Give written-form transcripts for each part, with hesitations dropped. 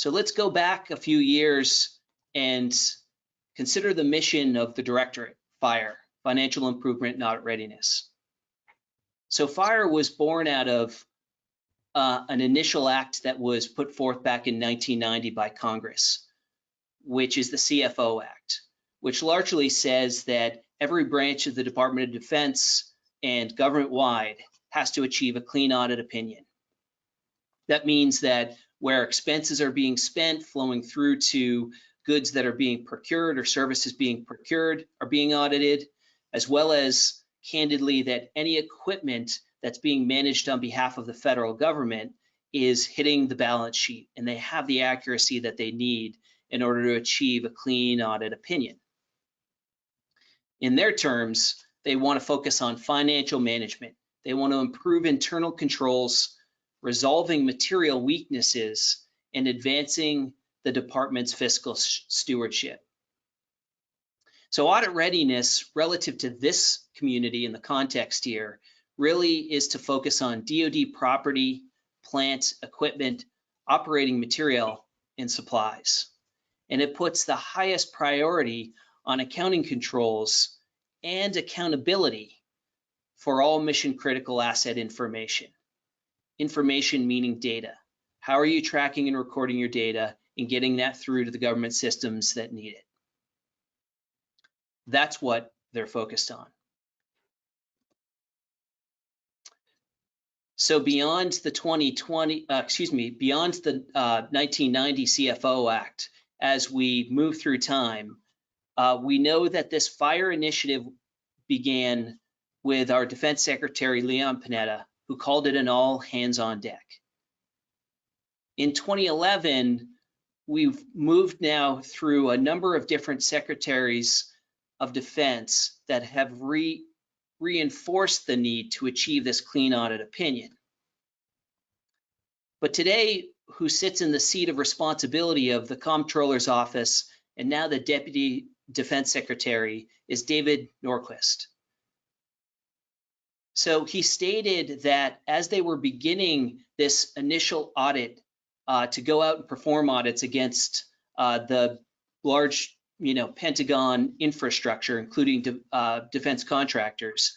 So let's go back a few years and consider the mission of the Directorate, FIAR, Financial Improvement and Audit Readiness. So FIAR was born out of an initial act that was put forth back in 1990 by Congress, which is the CFO Act, which largely says that every branch of the Department of Defense and government-wide has to achieve a clean audit opinion. That means that where expenses are being spent flowing through to goods that are being procured or services being procured are being audited, as well as candidly that any equipment that's being managed on behalf of the federal government is hitting the balance sheet and they have the accuracy that they need in order to achieve a clean audit opinion. In their terms, they want to focus on financial management. They want to improve internal controls, resolving material weaknesses, and advancing the department's fiscal stewardship. So audit readiness relative to this community in the context here really is to focus on DoD property, plant, equipment, operating material, and supplies. And it puts the highest priority on accounting controls and accountability for all mission critical asset information. Information meaning data. How are you tracking and recording your data and getting that through to the government systems that need it? That's what they're focused on. So beyond the 1990 CFO Act, as we move through time, we know that this FIAR initiative began with our Defense Secretary, Leon Panetta, who called it an all hands on deck. In 2011, we've moved now through a number of different secretaries of defense that have reinforced the need to achieve this clean audit opinion. But today, who sits in the seat of responsibility of the Comptroller's Office and now the Deputy Defense Secretary is David Norquist. So he stated that as they were beginning this initial audit to go out and perform audits against the large, Pentagon infrastructure, including defense contractors,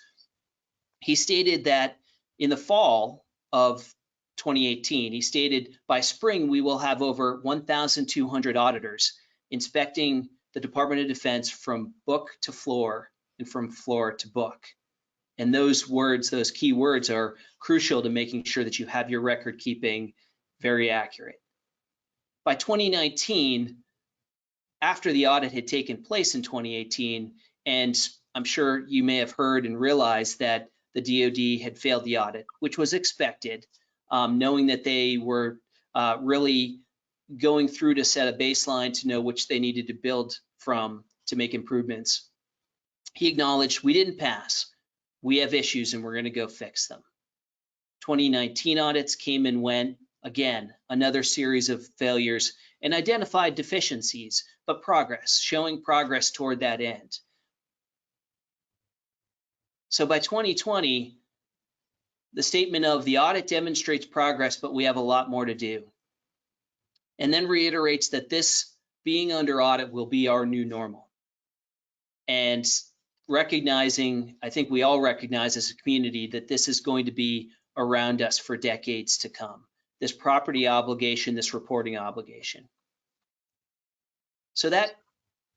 he stated that in the fall of 2018, he stated by spring we will have over 1,200 auditors inspecting the Department of Defense from book to floor and from floor to book. And those words, those key words, are crucial to making sure that you have your record keeping very accurate. By 2019, after the audit had taken place in 2018, and I'm sure you may have heard and realized that the DoD had failed the audit, which was expected, knowing that they were really going through to set a baseline to know which they needed to build from to make improvements. He acknowledged, we didn't pass. We have issues and we're going to go fix them. 2019 audits came and went. Again, another series of failures and identified deficiencies, but progress, showing progress toward that end. So by 2020, the statement of the audit demonstrates progress, but we have a lot more to do. And then reiterates that this being under audit will be our new normal. And recognizing, I think we all recognize as a community that this is going to be around us for decades to come. This property obligation, this reporting obligation. So that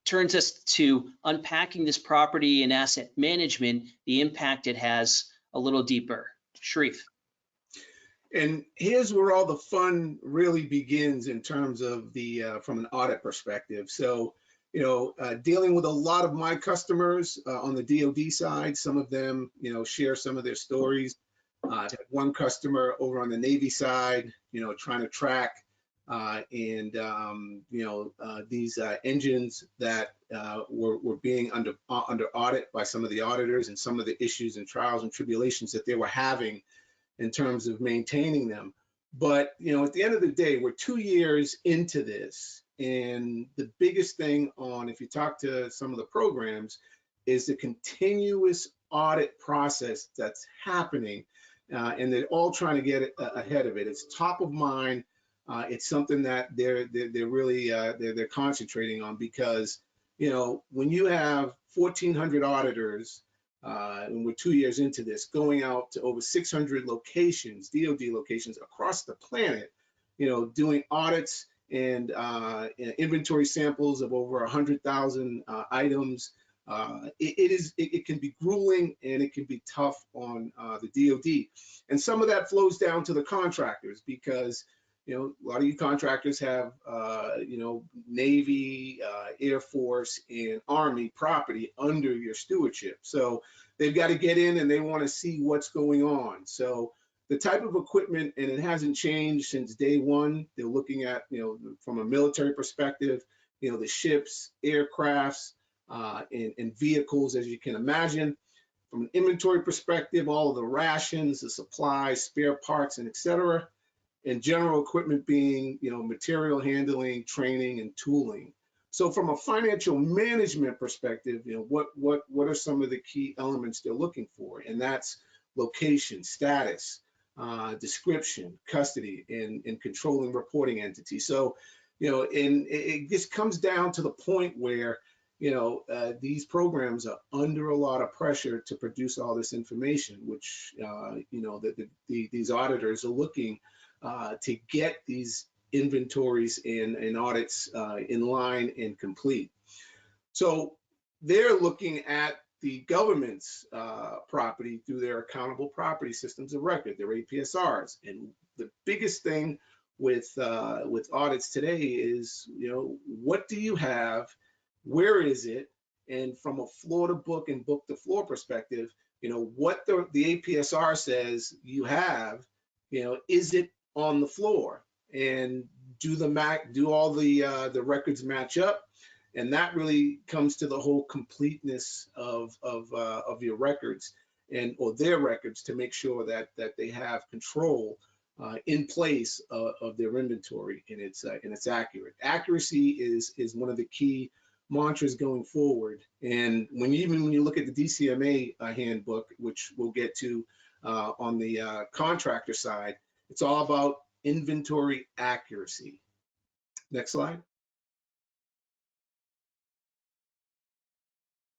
turns us to unpacking this property and asset management, the impact it has a little deeper. Sharrieff. And here's where all the fun really begins in terms of the from an audit perspective. So, dealing with a lot of my customers on the DoD side, some of them, share some of their stories. I've had one customer over on the Navy side, trying to track these engines that were being under audit by some of the auditors, and some of the issues and trials and tribulations that they were having in terms of maintaining them. But at the end of the day, we're 2 years into this, and the biggest thing if you talk to some of the programs, is the continuous audit process that's happening, and they're all trying to get ahead of it. It's top of mind it's something that they're really they're concentrating on, because when you have 1,400 auditors, and we're 2 years into this, going out to over 600 locations, DoD locations across the planet, doing audits and inventory samples of over 100,000 items. It can be grueling, and it can be tough on the DoD. And some of that flows down to the contractors, because a lot of you contractors have Navy, Air Force, and Army property under your stewardship. So they've got to get in and they want to see what's going on. So the type of equipment, and it hasn't changed since day one. They're looking at, from a military perspective, the ships, aircrafts, and vehicles, as you can imagine. From an inventory perspective, all of the rations, the supplies, spare parts, and et cetera. And general equipment being, material handling, training, and tooling. So from a financial management perspective, what are some of the key elements they're looking for? And that's location, status, description, custody, and controlling reporting entity. So, and it just comes down to the point where, these programs are under a lot of pressure to produce all this information, which, these auditors are looking to get these inventories and audits in line and complete. So they're looking at the government's property through their accountable property systems of record, their APSRs. And the biggest thing with audits today is, what do you have? Where is it? And from a floor to book and book to floor perspective, what the APSR says you have, is it on the floor? And do all the records match up? And that really comes to the whole completeness of your records or their records, to make sure that they have control in place of their inventory, and it's accurate. Accuracy is one of the key mantras going forward. And when you look at the DCMA handbook, which we'll get to on the contractor side, it's all about inventory accuracy. Next slide.